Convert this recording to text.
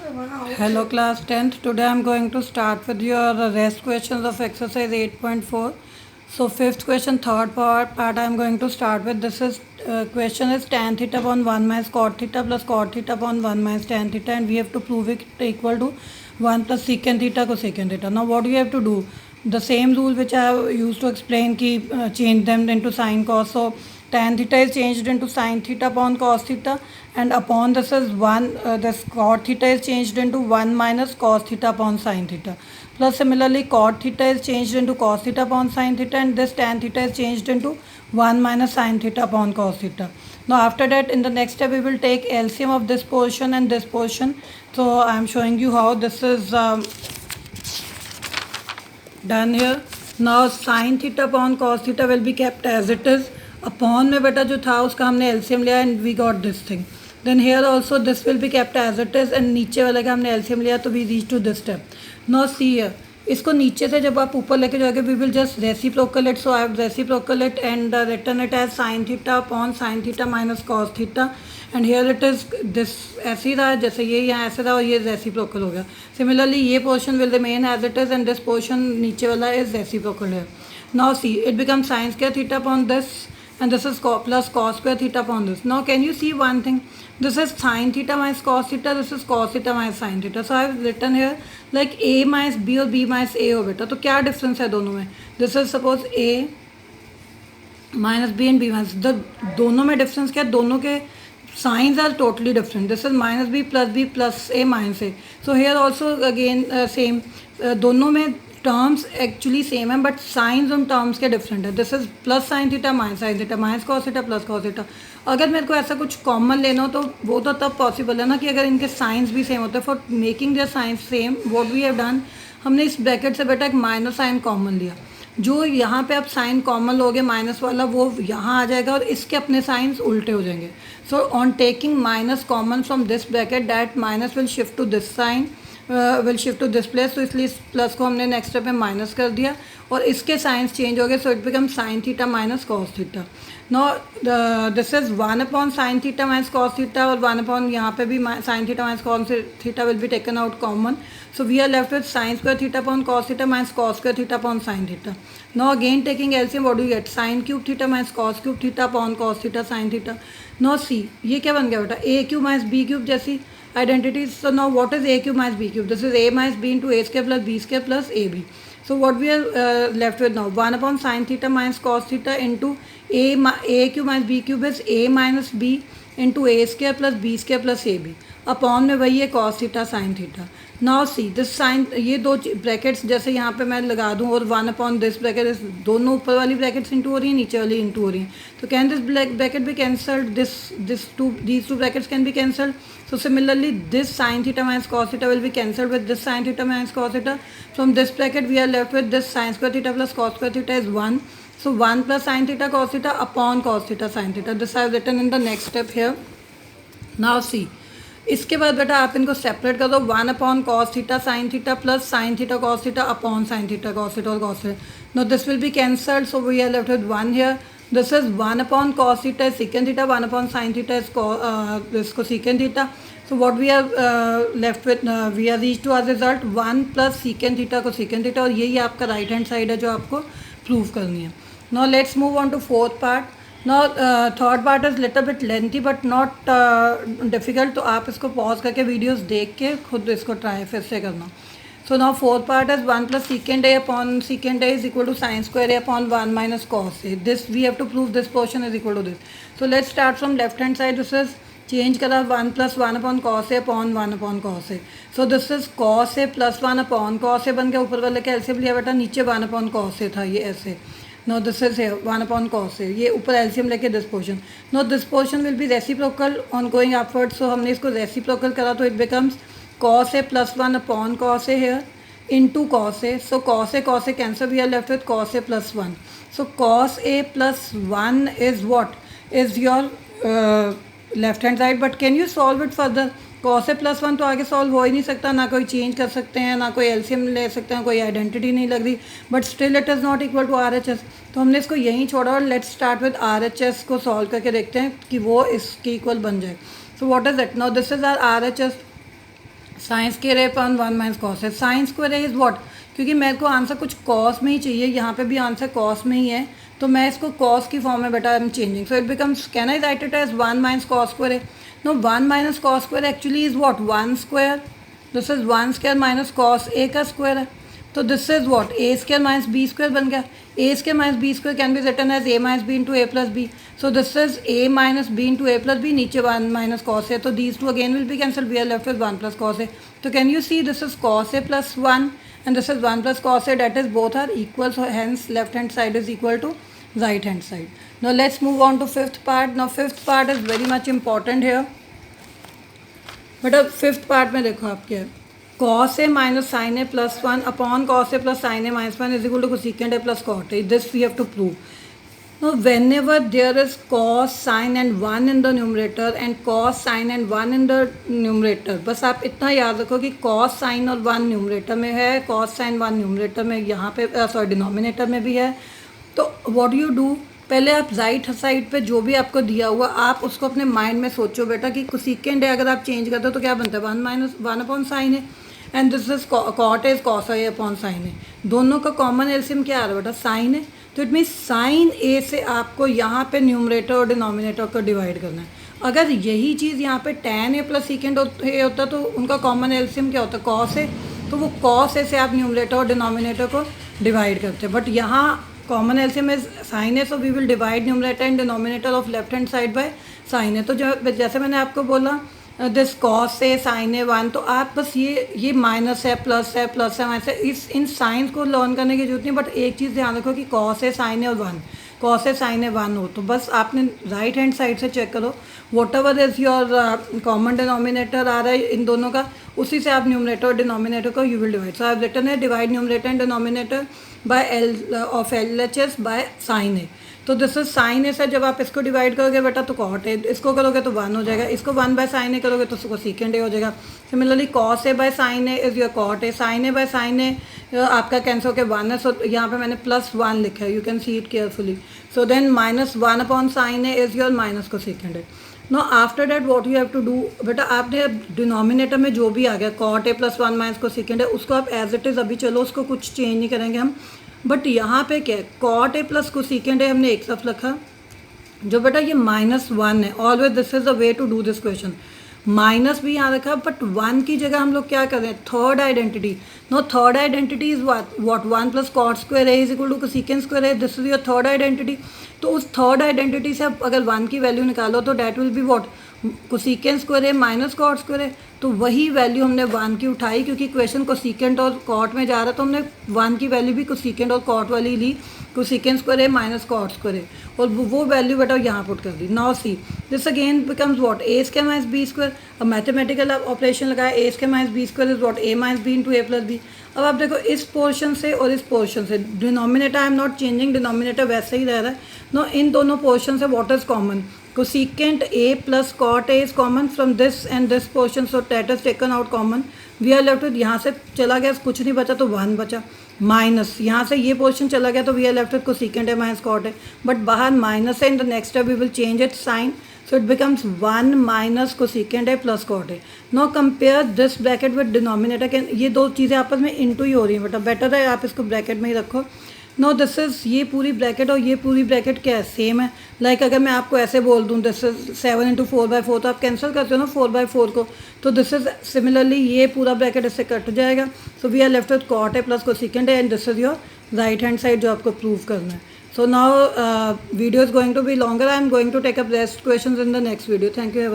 Hello class 10th. Today I am going to start with your rest questions of exercise 8.4. So fifth question, third part I am going to start with. This is question is tan theta upon 1 minus cot theta plus cot theta upon 1 minus tan theta, and we have to prove it equal to 1 plus secant theta cosecant theta. Now what do we have to do? The same rule which I have used to explain, change them into sine cos. So tan theta is changed into sine theta upon cos theta, and upon this is 1, this cot theta is changed into 1 minus cos theta upon sine theta. Plus similarly cot theta is changed into cos theta upon sine theta, and this tan theta is changed into 1 minus sine theta upon cos theta. Now after that, in the next step we will take LCM of this portion and this portion. So I am showing you how this is done here. Now sin theta upon cos theta will be kept as it is. Upon में बेटा जो था उसका हमने LCM लिया and we got this thing. Then here also this will be kept as it is, and नीचे वाले का हमने LCM लिया तो we reach to this step. Now see here, इसको नीचे से जब आप ऊपर लेके जाओगे we will just reciprocal it. So I have reciprocal it and written it as sin theta upon sin theta minus cos theta. And here it is this ऐसे ही रहा जैसे ये यहाँ ऐसे रहा और ये रेसिप्रोकल हो गया. सिमिलरली ये portion will remain as it is and this portion नीचे वाला इज रेसिप्रोकल है. Now see it become sine square theta upon this and this is plus cos square theta upon this. Now can you see one thing? This is sin theta minus cos theta, this is cos theta minus sin theta. So I have written here like a minus b और b minus a हो बेटा. तो क्या difference है दोनों में? This is suppose a minus b and b minus, the दोनों में डिफरेंस क्या है? दोनों के signs are totally different. This is minus b plus a minus a. So here also again same. दोनों में टर्म्स एक्चुअली सेम है but science उन टर्म्स के डिफरेंट है. This is plus sine theta minus sign theta minus cos theta plus cos theta. अगर मेरे को ऐसा कुछ कॉमन लेना हो तो वो तो तब पॉसिबल है ना कि अगर इनके साइंस भी सेम होते हैं. For making their signs same what we have done, हमने इस ब्रैकेट से बेटा एक माइनस साइन कॉमन लिया. जो यहाँ पे आप साइन कॉमन लोगे माइनस वाला वो यहाँ आ जाएगा और इसके अपने साइंस उल्टे हो जाएंगे. So on taking minus common from this bracket that minus will shift to this sign will shift to this plus. तो इसलिए इस प्लस को हमने नेक्स्ट स्टेप में माइनस कर दिया और इसके साइंस चेंज हो गए. So it become sine theta minus cos theta. No this is 1 upon sine theta minus cos theta और 1 अपॉन यहाँ पे भी sine theta minus cos theta will be taken out common. So we are left with sine square theta upon cos theta minus cos square theta upon sine theta. No again taking LCM what do you get? Sine cube theta minus cos cube theta upon cos theta sine theta. No see ये क्या बन गया बेटा? A cube minus B cube जैसी identities. So now what is a cube minus b cube? This is a minus b into a square plus b square plus ab. So what we are left with now, 1 upon sin theta minus cos theta into a cube minus b cube is a minus b into a square plus b square plus ab. Upon में वही है cos theta sin theta. Now see this sign, ये दो brackets जैसे यहाँ पे मैं लगा दूँ और 1 अपॉन दिस ब्रैकेट, दोनों ऊपर वाली ब्रैकेट्स इंटू हो रही हैं, नीचे वाली इंटू हो रही हैं. तो can this bracket be cancelled, these two brackets can be cancelled. So similarly this sin theta minus cos theta will be cancelled with this sin theta minus cos theta. From this bracket we are left with this sin square theta plus cos square theta is 1. So 1 plus sin theta cos theta upon cos theta sin theta. This I have written in the next step here. Now see, इसके बाद बेटा आप इनको separate कर दो. 1 upon cos theta sine theta plus sine theta cos theta upon sine theta cos theta और cos theta. No this will be cancelled. So we are left with 1 here. This is 1 upon cos theta is secant theta, 1 upon sin theta is this cosecant theta. So what we are left with, we are reached to as result 1 plus secant theta cosecant theta, और यही आपका right hand side है जो आपको prove करनी है. Now let's move on to fourth part. Now third part is little bit lengthy but not difficult. तो आप इसको पॉज करके वीडियोस देख के खुद इसको ट्राई फिर से करना. So now fourth part is 1 plus secant a upon secant a is equal to sin square a upon 1 minus cos a. This we have to prove this portion is equal to this. So let's start from left hand side. This is change करा 1 plus 1 upon cos a upon 1 upon cos a. So this is cos a plus 1 upon cos a बन गया. ऊपर वाले का LCM लिया बेटा, नीचे 1 upon cos a था ये ऐसे. Now this is here 1 upon cos a. ये ऊपर एलसीएम लेके this portion. Now this portion will be reciprocal on going upward. So हमने इसको reciprocal करा तो it becomes cos a plus 1 upon cos a here into cos a. So cos a cancel, we are left with cos a plus 1. So cos a plus 1 is what? Is your left hand side. But can you solve it further? cos a plus 1 तो आगे solve हो ही नहीं सकता, ना कोई change कर सकते हैं, ना कोई एलसीएम ले सकते हैं, कोई आइडेंटिटी नहीं लग रही. But still it is not equal to R H S. तो हमने इसको यहीं छोड़ा और let's start with R H S को सॉल्व करके देखते हैं कि वो इसके इक्वल बन जाए. So what is it? Now this is R H S. Sine square A upon 1 minus cos है. Sine square A is what, क्योंकि मेरे को आंसर कुछ कॉस में ही चाहिए, यहाँ पे भी आंसर कॉस में ही है, तो मैं इसको कॉस की फॉर्म में बेटा I am changing. So it becomes, can I write it as 1 minus cos square A. No, 1 minus cos square actually is what 1 square. This is 1 square minus cos A का square है. तो this is what A square minus B square बन गया. A square minus B square can be written as A minus B into A plus B. So this is a minus B into A plus B, नीचे 1 minus cos A, तो these two again will be cancel. We are left with 1 plus cos A. तो can you see this is cos A plus 1 and this is 1 plus cos A, that is both are equal, so hence left hand side is equal to right hand side. Now let's move on to fifth part. Now fifth part is very much important here. But fifth part में देखो आप क्या है, cos A minus sin A plus 1 upon cos A plus sin A minus 1 is equal to cosecant A plus cot A. This we have to prove. Now whenever there is cos sin and 1 in the numerator and cos sin and 1 in the numerator, बस आप इतना याद रखो कि cos sin और 1 numerator में है, cos sin 1 numerator में यहाँ पे सॉरी डिनोमिनेटर में भी है. तो व्हाट यू डू, पहले आप राइट साइड पे जो भी आपको दिया हुआ आप उसको अपने माइंड में सोचो बेटा कि कोसेकेंट है अगर आप चेंज करते हो तो क्या बनता है 1 माइनस 1 अपॉन साइन है, and this is cot is cos A upon sine है. दोनों का कॉमन एलसीएम क्या आ रहा है बेटा, साइन है. तो इट मीन्स साइन ए से आपको यहाँ पे न्यूमरेटर और डिनोमिनेटर को डिवाइड करना है. अगर यही चीज़ यहाँ पे tan ए प्लस सीकेंड ए होता तो उनका कॉमन एलसीएम क्या होता, कॉस ए. तो वो कॉस ए से आप न्यूमरेटर और डिनोमिनेटर को डिवाइड करते हैं. बट यहाँ common LCM is sine A, so we will divide numerator and denominator of left hand side by sine A. तो जैसे मैंने आपको बोला this cos A sine A 1, तो आप बस ये माइनस है प्लस है प्लस है माइनस है, इन साइंस को लर्न करने की जरूरत नहीं. बट एक चीज़ ध्यान रखो कि कॉस ए साइन ए और 1, कॉस ए साइन ए 1 हो तो बस आपने राइट हैंड साइड से चेक करो whatever is your common denominator आ रहा है इन दोनों का, उसी से आप न्यूमरेटर और डिनोमिनेटर को you will divide. So I have written है divide numerator and denominator by L of L H S by sine A. तो दिस इज साइन ए से जब आप इसको डिवाइड करोगे बेटा तो कॉट ए, इसको करोगे तो 1 हो जाएगा, इसको 1 बाय साइन ए करोगे तो कोसेकेंट ए हो जाएगा. Similarly cos A by sine A is your cot A, sine A by sine A आपका कैंसिल होकर 1 है. सो यहाँ पे मैंने प्लस 1 लिखा है, you can see it carefully. So then minus 1 upon sine A is your minus cosecant A. No after that what you have to do बेटा, आपने डिनोमिनेटर में जो भी आ गया cot A plus 1 minus cosecant है उसको आप एज इट इज़ अभी चलो उसको कुछ चेंज नहीं करेंगे हम. बट यहाँ पे क्या है, cot A plus cosecant A हमने एक साथ रखा, जो बेटा ये -1 है. Always this is the way to do this question. Minus भी यहाँ रखा बट 1 की जगह हम लोग क्या कर रहे हैं, third identity. No, third identity is what 1 plus cot square A is equal to cosecant square A. This is your third identity. तो उस थर्ड आइडेंटिटी से आप अगर 1 की वैल्यू निकालो तो that will be what cosecant square A minus cot square A. तो वही वैल्यू हमने 1 की उठाई क्योंकि क्वेश्चन कोसेकेंट और कॉट में जा रहा है, तो हमने 1 की वैल्यू भी कोसेकेंट और कॉट वाली ली, cosecant square A minus cot square A, और वो वैल्यू बेटा यहाँ पुट कर दी. Now see this again becomes what A square minus B square. अब मैथमेटिकल ऑपरेशन लगाया, A square minus B square is what A minus B into A plus B. अब आप देखो इस पोर्शन से और इस पोर्शन से denominator I am not changing, denominator वैसे ही रह रहा है. नो, इन दोनों पोर्शन से what is common, cosecant a plus cot a is common from this and this portion, so that is taken out common. We are left with, यहाँ से चला गया कुछ नहीं बचा तो 1 बचा, माइनस यहाँ से ये पोर्शन चला गया तो we are left with cosecant a minus cot a, but बाहर माइनस है. In the next step we will change it sign, so it becomes 1 minus cosecant a plus cot a. Now compare this bracket with denominator. Can ये दो चीज़ें आपस में into ही हो रही हैं बेटा, बेटर है आप इसको ब्रैकेट में ही रखो. नो, दिस इज़ ये पूरी ब्रैकेट और ये पूरी ब्रैकेट क्या है, सेम है. लाइक अगर मैं आपको ऐसे बोल दूँ दिस इज 7 इंटू 4/4, तो आप कैंसिल करते हो ना 4/4 को, तो दिस इज सिमिलरली ये पूरा ब्रैकेट इससे कट जाएगा. So we are left with cot A plus cosecant A and this is your right hand side जो आपको प्रूव करना है. So now video is going to be longer. I am going to take up rest questions in the next video. Thank you.